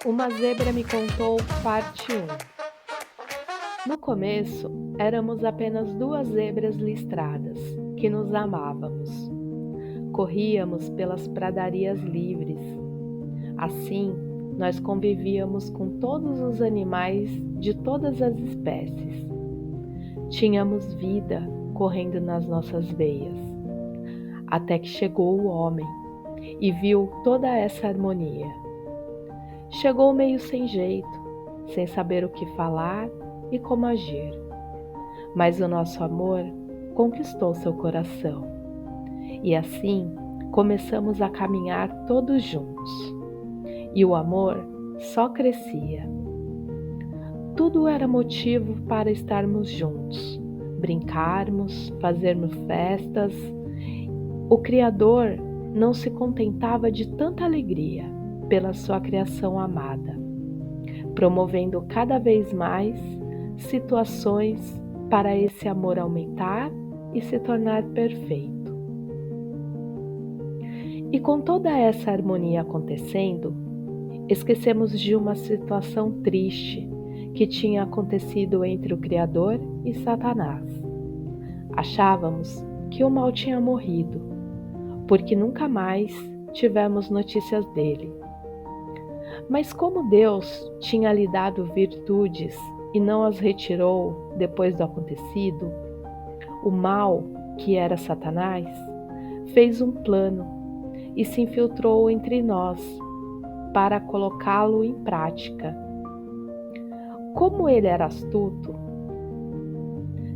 Uma zebra me contou, parte 1. No começo, éramos apenas duas zebras listradas, que nos amávamos. Corríamos pelas pradarias livres. Assim, nós convivíamos com todos os animais de todas as espécies. Tínhamos vida correndo nas nossas veias. Até que chegou o homem e viu toda essa harmonia. Chegou meio sem jeito, sem saber o que falar e como agir. Mas o nosso amor conquistou seu coração. E assim começamos a caminhar todos juntos. E o amor só crescia. Tudo era motivo para estarmos juntos, brincarmos, fazermos festas. O Criador não se contentava de tanta alegria pela sua criação amada, promovendo cada vez mais situações para esse amor aumentar e se tornar perfeito. E com toda essa harmonia acontecendo, esquecemos de uma situação triste que tinha acontecido entre o Criador e Satanás. Achávamos que o mal tinha morrido, porque nunca mais tivemos notícias dele. Mas como Deus tinha lhe dado virtudes e não as retirou depois do acontecido, o mal, que era Satanás, fez um plano e se infiltrou entre nós para colocá-lo em prática. Como ele era astuto,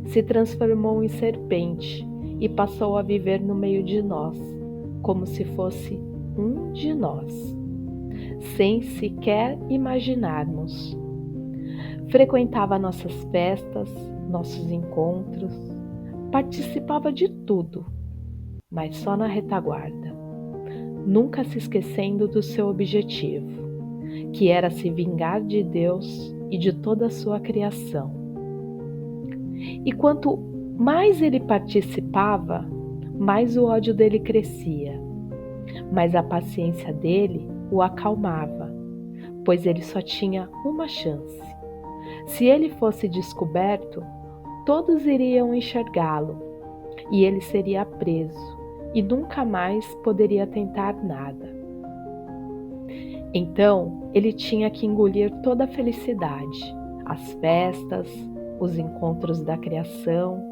se transformou em serpente e passou a viver no meio de nós, como se fosse um de nós, sem sequer imaginarmos. Frequentava nossas festas, nossos encontros, participava de tudo, mas só na retaguarda, nunca se esquecendo do seu objetivo, que era se vingar de Deus e de toda a sua criação. E quanto mais ele participava, mais o ódio dele crescia, mas a paciência dele o acalmava, pois ele só tinha uma chance. Se ele fosse descoberto, todos iriam enxergá-lo e ele seria preso e nunca mais poderia tentar nada. Então, ele tinha que engolir toda a felicidade, as festas, os encontros da criação,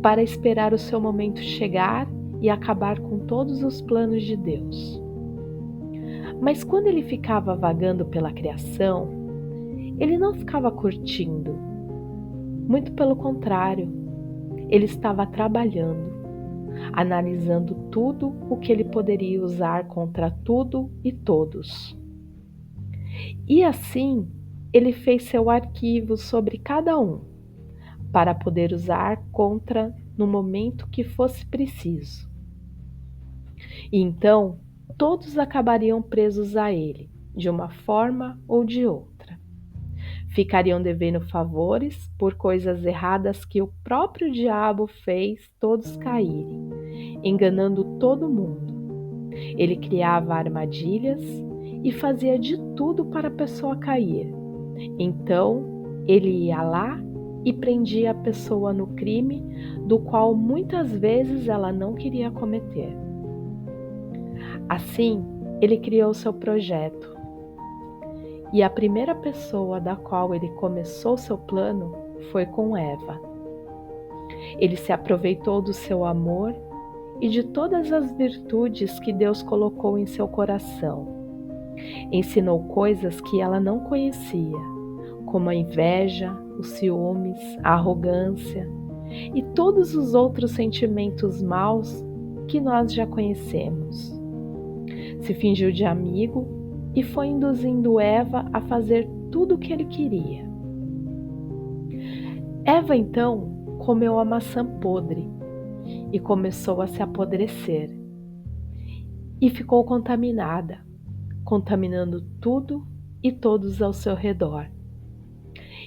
para esperar o seu momento chegar e acabar com todos os planos de Deus. Mas quando ele ficava vagando pela criação, ele não ficava curtindo. Muito pelo contrário, ele estava trabalhando, analisando tudo o que ele poderia usar contra tudo e todos. E assim, ele fez seu arquivo sobre cada um, para poder usar contra no momento que fosse preciso. E então, todos acabariam presos a ele, de uma forma ou de outra. Ficariam devendo favores por coisas erradas que o próprio diabo fez todos caírem, enganando todo mundo. Ele criava armadilhas e fazia de tudo para a pessoa cair. Então, ele ia lá e prendia a pessoa no crime do qual muitas vezes ela não queria cometer. Assim, ele criou seu projeto. E a primeira pessoa da qual ele começou seu plano foi com Eva. Ele se aproveitou do seu amor e de todas as virtudes que Deus colocou em seu coração. Ensinou coisas que ela não conhecia, como a inveja, os ciúmes, a arrogância e todos os outros sentimentos maus que nós já conhecemos. Se fingiu de amigo e foi induzindo Eva a fazer tudo o que ele queria. Eva então comeu a maçã podre e começou a se apodrecer e ficou contaminada, contaminando tudo e todos ao seu redor.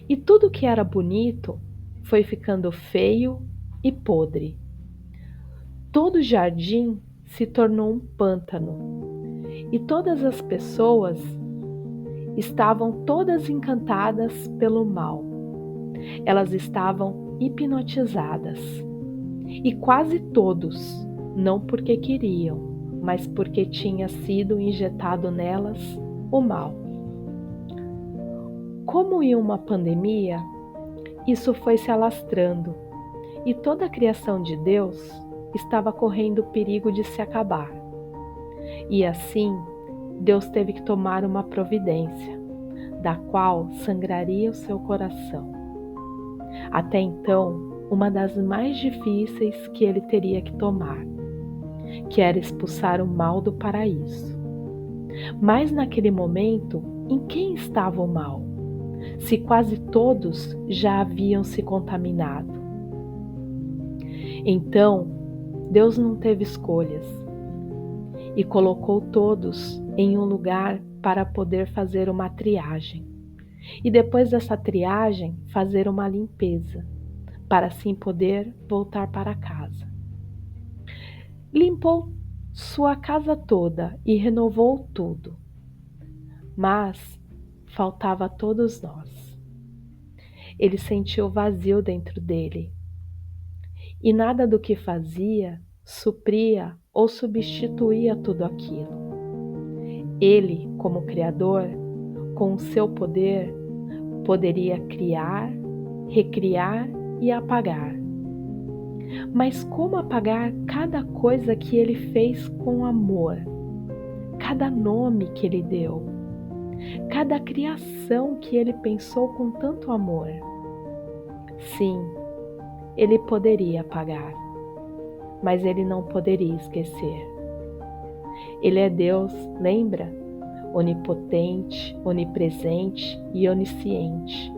E tudo que era bonito foi ficando feio e podre. Todo o jardim se tornou um pântano e todas as pessoas estavam todas encantadas pelo mal. Elas estavam hipnotizadas. E quase todos, não porque queriam, mas porque tinha sido injetado nelas o mal. Como em uma pandemia, isso foi se alastrando e toda a criação de Deus estava correndo o perigo de se acabar. E assim, Deus teve que tomar uma providência, da qual sangraria o seu coração. Até então, uma das mais difíceis que ele teria que tomar, que era expulsar o mal do paraíso. Mas naquele momento, em quem estava o mal? Se quase todos já haviam se contaminado. Então, Deus não teve escolhas e colocou todos em um lugar para poder fazer uma triagem. E depois dessa triagem, fazer uma limpeza, para assim poder voltar para casa. Limpou sua casa toda e renovou tudo, mas faltava a todos nós. Ele sentiu vazio dentro dele, e nada do que fazia supria ou substituía tudo aquilo. Ele, como Criador, com o seu poder, poderia criar, recriar e apagar. Mas como apagar cada coisa que ele fez com amor, cada nome que ele deu, cada criação que ele pensou com tanto amor? Sim, ele poderia apagar, mas ele não poderia esquecer. Ele é Deus, lembra? Onipotente, onipresente e onisciente.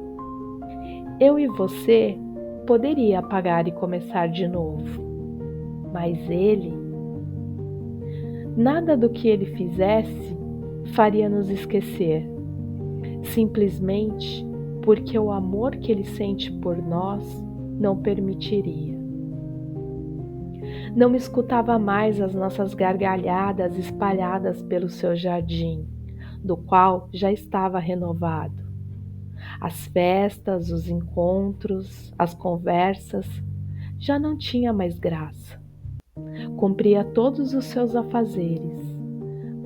Eu e você poderia apagar e começar de novo, mas ele, nada do que ele fizesse faria nos esquecer, simplesmente porque o amor que ele sente por nós não permitiria. Não escutava mais as nossas gargalhadas espalhadas pelo seu jardim, do qual já estava renovado. As festas, os encontros, as conversas já não tinha mais graça. Cumpria todos os seus afazeres,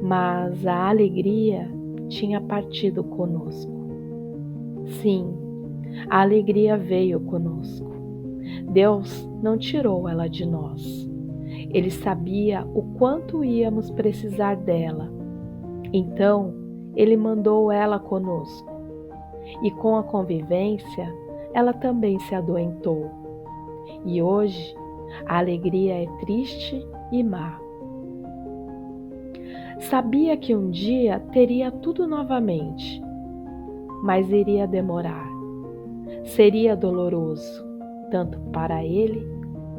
mas a alegria tinha partido conosco. Sim, a alegria veio conosco. Deus não tirou ela de nós. Ele sabia o quanto íamos precisar dela. Então, ele mandou ela conosco. E com a convivência, ela também se adoentou. E hoje, a alegria é triste e má. Sabia que um dia teria tudo novamente, mas iria demorar. Seria doloroso, tanto para ele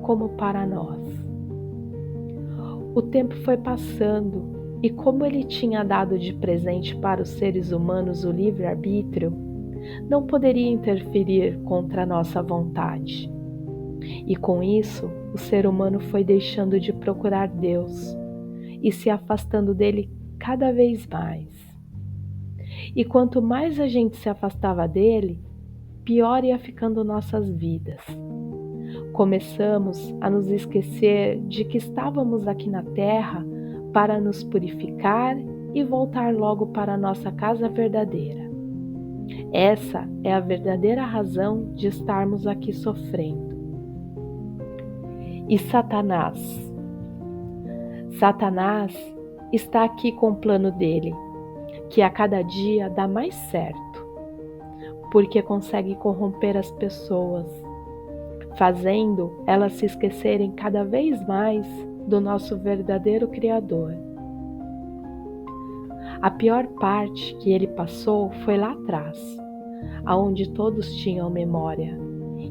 como para nós. O tempo foi passando e como ele tinha dado de presente para os seres humanos o livre-arbítrio, não poderia interferir contra a nossa vontade. E com isso, o ser humano foi deixando de procurar Deus e se afastando dele cada vez mais. E quanto mais a gente se afastava dele, pior ia ficando nossas vidas. Começamos a nos esquecer de que estávamos aqui na Terra para nos purificar e voltar logo para a nossa casa verdadeira. Essa é a verdadeira razão de estarmos aqui sofrendo. E Satanás? Satanás está aqui com o plano dele, que a cada dia dá mais certo, porque consegue corromper as pessoas, fazendo elas se esquecerem cada vez mais do nosso verdadeiro Criador. A pior parte que ele passou foi lá atrás, aonde todos tinham memória,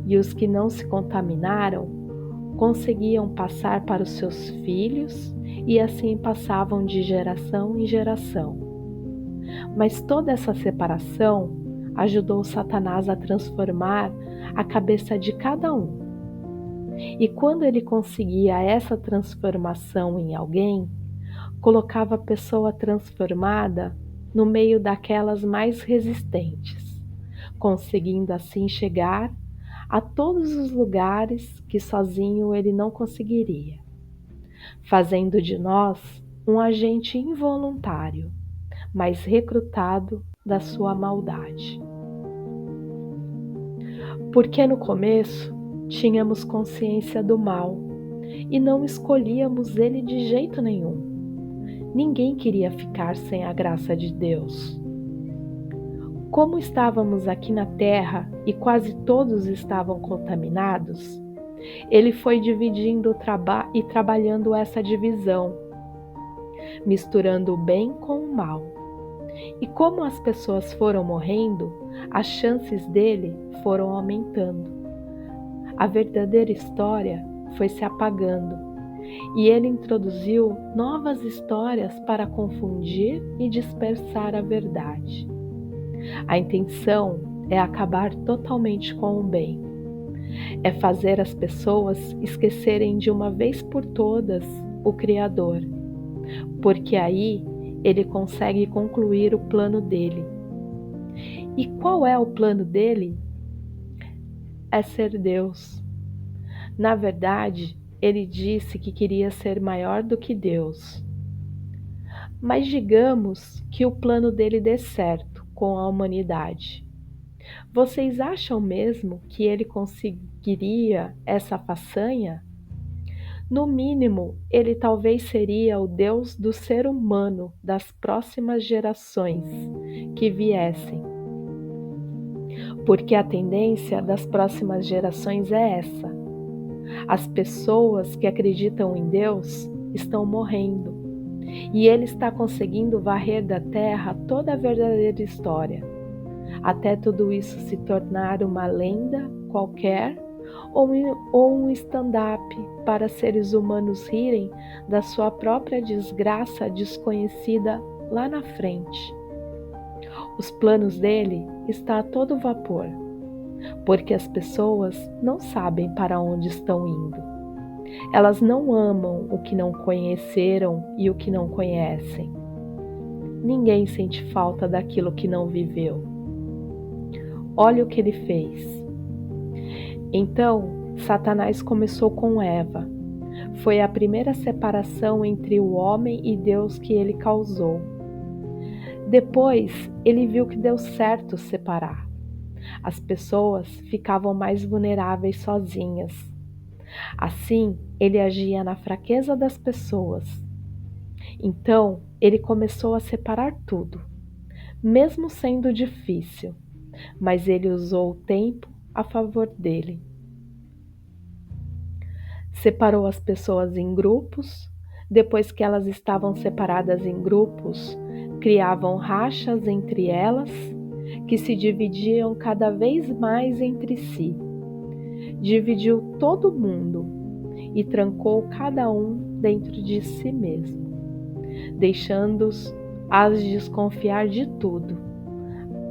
e os que não se contaminaram conseguiam passar para os seus filhos e assim passavam de geração em geração. Mas toda essa separação ajudou Satanás a transformar a cabeça de cada um. E quando ele conseguia essa transformação em alguém, colocava a pessoa transformada no meio daquelas mais resistentes, conseguindo assim chegar a todos os lugares que sozinho ele não conseguiria, fazendo de nós um agente involuntário, mas recrutado da sua maldade. Porque no começo tínhamos consciência do mal e não escolhíamos ele de jeito nenhum. Ninguém queria ficar sem a graça de Deus. Como estávamos aqui na Terra e quase todos estavam contaminados, ele foi dividindo e trabalhando essa divisão, misturando o bem com o mal. E como as pessoas foram morrendo, as chances dele foram aumentando. A verdadeira história foi se apagando e ele introduziu novas histórias para confundir e dispersar a verdade. A intenção é acabar totalmente com o bem. É fazer as pessoas esquecerem de uma vez por todas o Criador, porque aí ele consegue concluir o plano dele. E qual é o plano dele? É ser Deus. Na verdade, ele disse que queria ser maior do que Deus. Mas digamos que o plano dele dê certo com a humanidade. Vocês acham mesmo que ele conseguiria essa façanha? No mínimo, ele talvez seria o Deus do ser humano das próximas gerações que viessem. Porque a tendência das próximas gerações é essa. As pessoas que acreditam em Deus estão morrendo. E ele está conseguindo varrer da terra toda a verdadeira história, até tudo isso se tornar uma lenda qualquer ou um stand-up para seres humanos rirem da sua própria desgraça desconhecida lá na frente. Os planos dele estão a todo vapor, porque as pessoas não sabem para onde estão indo. Elas não amam o que não conheceram e o que não conhecem. Ninguém sente falta daquilo que não viveu. Olha o que ele fez. Então, Satanás começou com Eva. Foi a primeira separação entre o homem e Deus que ele causou. Depois, ele viu que deu certo separar. As pessoas ficavam mais vulneráveis sozinhas. Assim, ele agia na fraqueza das pessoas. Então, ele começou a separar tudo, mesmo sendo difícil, mas ele usou o tempo a favor dele. Separou as pessoas em grupos. Depois que elas estavam separadas em grupos, criavam rachas entre elas, que se dividiam cada vez mais entre si. Dividiu todo mundo e trancou cada um dentro de si mesmo, deixando-as desconfiar de tudo,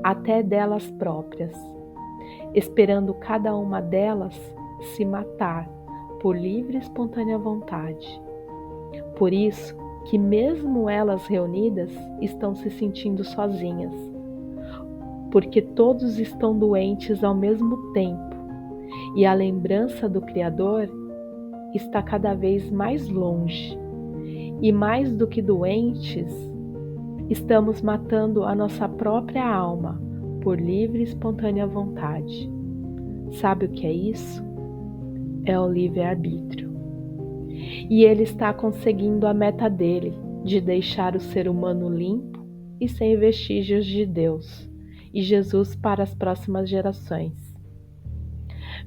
até delas próprias, esperando cada uma delas se matar por livre e espontânea vontade. Por isso que mesmo elas reunidas estão se sentindo sozinhas, porque todos estão doentes ao mesmo tempo e a lembrança do Criador está cada vez mais longe. E mais do que doentes, estamos matando a nossa própria alma por livre e espontânea vontade. Sabe o que é isso? É o livre-arbítrio. E ele está conseguindo a meta dele, de deixar o ser humano limpo e sem vestígios de Deus e Jesus para as próximas gerações.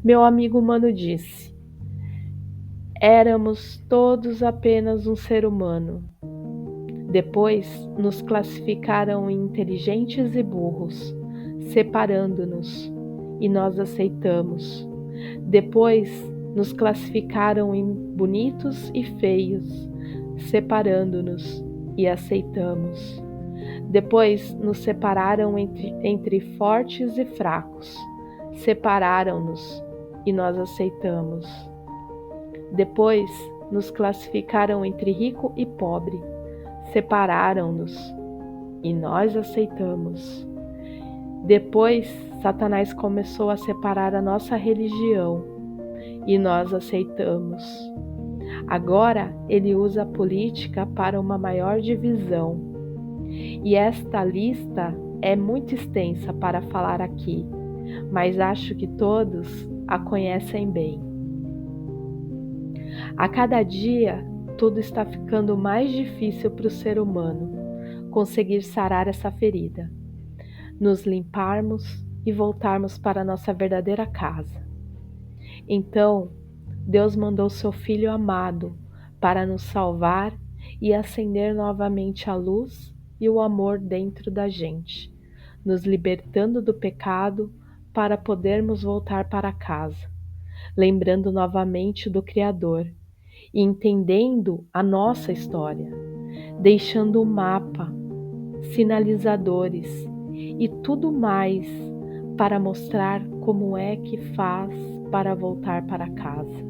Meu amigo humano disse: éramos todos apenas um ser humano. Depois nos classificaram em inteligentes e burros, separando-nos, e nós aceitamos. Depois nos classificaram em bonitos e feios, separando-nos, e aceitamos. Depois nos separaram entre fortes e fracos, separaram-nos, e nós aceitamos. Depois nos classificaram entre rico e pobre, separaram-nos e nós aceitamos. Depois, Satanás começou a separar a nossa religião e nós aceitamos. Agora, ele usa a política para uma maior divisão. E esta lista é muito extensa para falar aqui, mas acho que todos a conhecem bem. A cada dia, tudo está ficando mais difícil para o ser humano conseguir sarar essa ferida, nos limparmos e voltarmos para a nossa verdadeira casa. Então, Deus mandou seu Filho amado para nos salvar e acender novamente a luz e o amor dentro da gente, nos libertando do pecado para podermos voltar para casa, lembrando novamente do Criador e entendendo a nossa história, deixando o mapa, sinalizadores e tudo mais para mostrar como é que faz para voltar para casa.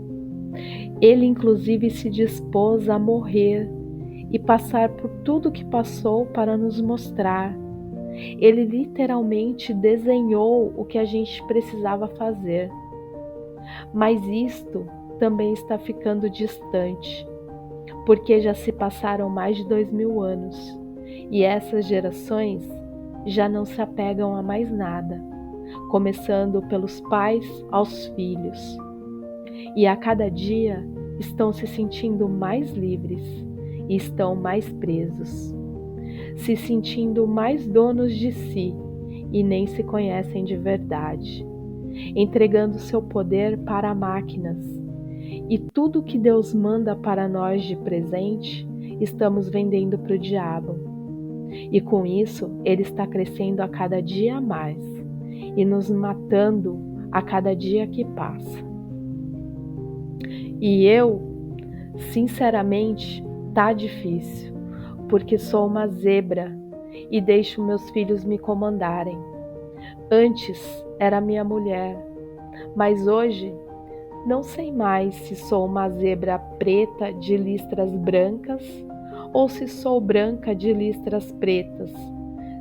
Ele inclusive se dispôs a morrer e passar por tudo que passou para nos mostrar. Ele literalmente desenhou o que a gente precisava fazer. Mas isto também está ficando distante, porque já se passaram mais de 2000 anos e essas gerações já não se apegam a mais nada, começando pelos pais aos filhos. E a cada dia estão se sentindo mais livres e estão mais presos, se sentindo mais donos de si e nem se conhecem de verdade, entregando seu poder para máquinas. E tudo que Deus manda para nós de presente, estamos vendendo para o diabo. E com isso, ele está crescendo a cada dia mais e nos matando a cada dia que passa. E eu, sinceramente, tá difícil, porque sou uma zebra e deixo meus filhos me comandarem. Antes era minha mulher, mas hoje não sei mais se sou uma zebra preta de listras brancas ou se sou branca de listras pretas,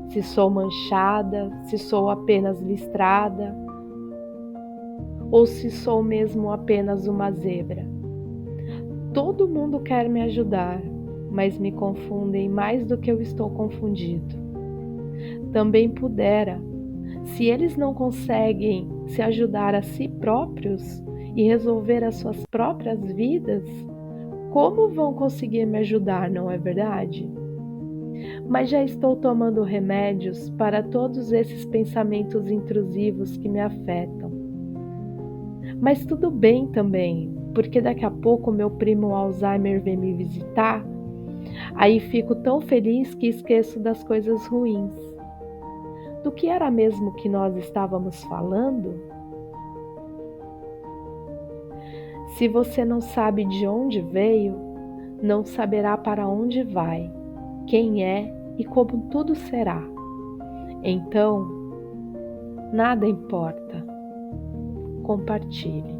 se sou manchada, se sou apenas listrada ou se sou mesmo apenas uma zebra. Todo mundo quer me ajudar, mas me confundem mais do que eu estou confundido. Também pudera, se eles não conseguem se ajudar a si próprios e resolver as suas próprias vidas, como vão conseguir me ajudar, não é verdade? Mas já estou tomando remédios para todos esses pensamentos intrusivos que me afetam. Mas tudo bem também, porque daqui a pouco meu primo Alzheimer vem me visitar, aí fico tão feliz que esqueço das coisas ruins. Do que era mesmo que nós estávamos falando? Se você não sabe de onde veio, não saberá para onde vai, quem é e como tudo será. Então, nada importa. Compartilhe.